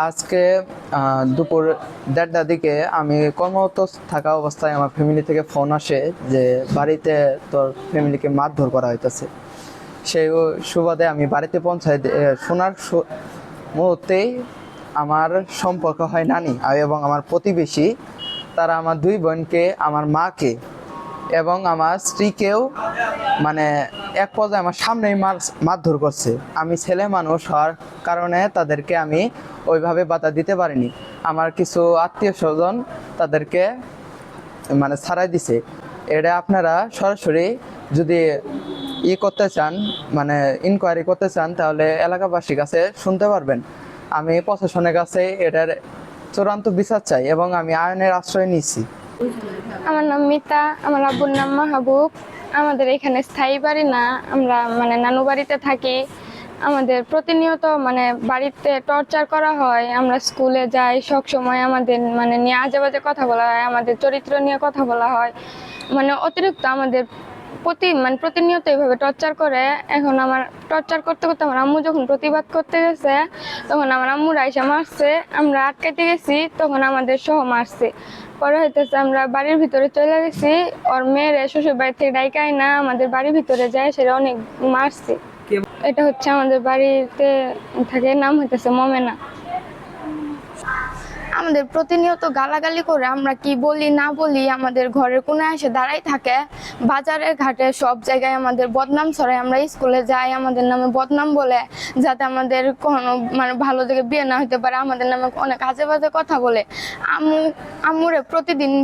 আজকে দুপুর 1:30টার দিকে আমি কর্মরত থাকা অবস্থায় আমার ফ্যামিলি থেকে ফোন আসে যে বাড়িতে তোর ফ্যামিলিকে মারধর করা হইতেছে। সেই সুবাদে আমি বাড়িতে পৌঁছায় শোনার মুহূর্তেই আমার সম্পর্ক হয় নানি এবং আমার প্রতিবেশী, তারা আমার 2 বোনকে, আমার মাকে এবং আমার স্ত্রীকেও মানে এক পর্যায়ে আমার সামনেই মারধর করছে। আমি ছেলে মানুষ হওয়ার কারণে তাদেরকে আমি ওইভাবে বাধা দিতে পারিনি। আমার কিছু আত্মীয় স্বজন তাদেরকে মানে ছাড়াই দিছে। এটা আপনারা সরাসরি যদি করতে চান, মানে ইনকোয়ারি করতে চান, তাহলে এলাকাবাসীর কাছে শুনতে পারবেন। আমি প্রশাসনের কাছে এটার চূড়ান্ত বিচার চাই এবং আমি আইনের আশ্রয় নিচ্ছি। আমার নাম মিতা, আমার আব্বুর নাম মাহবুব। আমাদের এখানে স্থায়ী বাড়ি না, আমরা মানে নানু বাড়িতে থাকি। আমাদের প্রতিনিয়ত মানে বাড়িতে টর্চার করা হয়। আমরা স্কুলে যাই, সব সময় আমাদের মানে নিয়ে আজে বাজে কথা বলা হয়, আমাদের চরিত্র নিয়ে কথা বলা হয়। মানে অতিরিক্ত আমাদের প্রতিনিয়ত এইভাবে টর্চার করে। এখন আমার টর্চার করতে করতে আমার আম্মু যখন প্রতিবাদ করতে গেছে, তখন আমার আম্মুরা এসে মারছে। আমরা আটকাইতে গেছি, তখন আমাদের সহ মারছে। পরে হইতেছে আমরা বাড়ির ভিতরে চলে গেছি, ওর মেয়ের শ্বশুর বাড়ি থেকে ডাইকাই না আমাদের বাড়ির ভিতরে যায়, সেটা অনেক মারছে। এটা হচ্ছে আমাদের বাড়িতে থাকে, নাম হইতেছে মমেনা। আমাদের প্রতিনিয়ত গালাগালি করে, আমরা কি বলি না বলি আমাদের ঘরের কোনায় এসে দাঁড়াই থাকে। বাজারে ঘাটে সব জায়গায় আমাদের বদনাম ছড়ায়। আমরা স্কুলে যাই, আমাদের নামে বদনাম বলে, যাতে আমাদের কোনো মানে ভালো জায়গায় বিয়ে না হতে পারে, আমাদের নামে অনেক আজে বাজে কথা বলে। আম্মুরে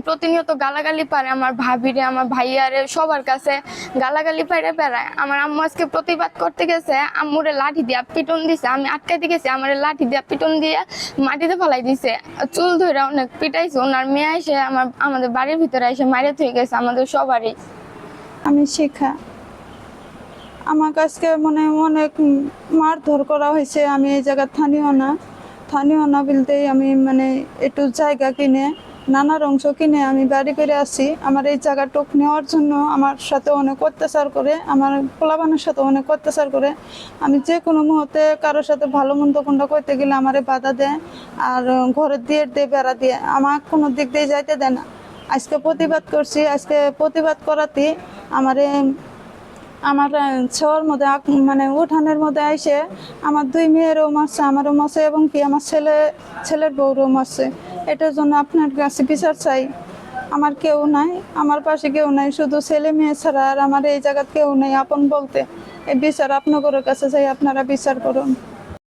প্রতিনিয়ত গালাগালি পারে, আমার ভাবিরে, আমার ভাইয়ারে, সবার কাছে গালাগালি পাইরে বেড়ায়। আমার আম্মু আজকে প্রতিবাদ করতে গেছে, আম্মুরে লাঠি দিয়া পিটন দিছে। আমি আটকাইতে গেছি, আমার লাঠি দিয়া পিটন দিয়ে মাটিতে ফেলাই দিছে, চুল ধরে অনেক পিটাইছে। ওনার মেয়ে এসে আমাদের বাড়ির ভিতরে এসে মাইরে থয়ে গেছে আমাদের সবারই। আমি শিখা, আমার কাছকে মানে অনেক মারধর করা হয়েছে। আমি এই জায়গার স্থানীয় না বলতেই আমি মানে একটু জায়গা কিনে, নানার অংশ কিনে আমি বাড়ি করে আসি। আমার এই জায়গাটুক নেওয়ার জন্য আমার সাথে অনেক অত্যাচার করে, আমার পোলাবানের সাথে অনেক অত্যাচার করে। আমি যে কোনো মুহূর্তে কারোর সাথে ভালো মন্দ কোনটা করতে গেলে আমারে বাধা দেয়, আর ঘরের দিয়ে বেড়া দিয়ে আমার কোনো দিক দিয়ে যাইতে দেয় না। আজকে প্রতিবাদ করছি, আজকে প্রতিবাদ করাতে আমার ছোঁয়ার মধ্যে মানে উঠানের মধ্যে এসে আমার 2 মেয়েরও মারছে, আমারও মারছে, এবং কি আমার ছেলের বউরও মারছে। এটার জন্য আপনার কাছে বিচার চাই। আমার কেউ নাই, আমার পাশে কেউ নাই, শুধু ছেলে মেয়ে ছাড়া আর আমার এই জায়গায় কেউ নেই আপন বলতে। এই বিচার আপনাদের কাছে চাই, আপনারা বিচার করুন।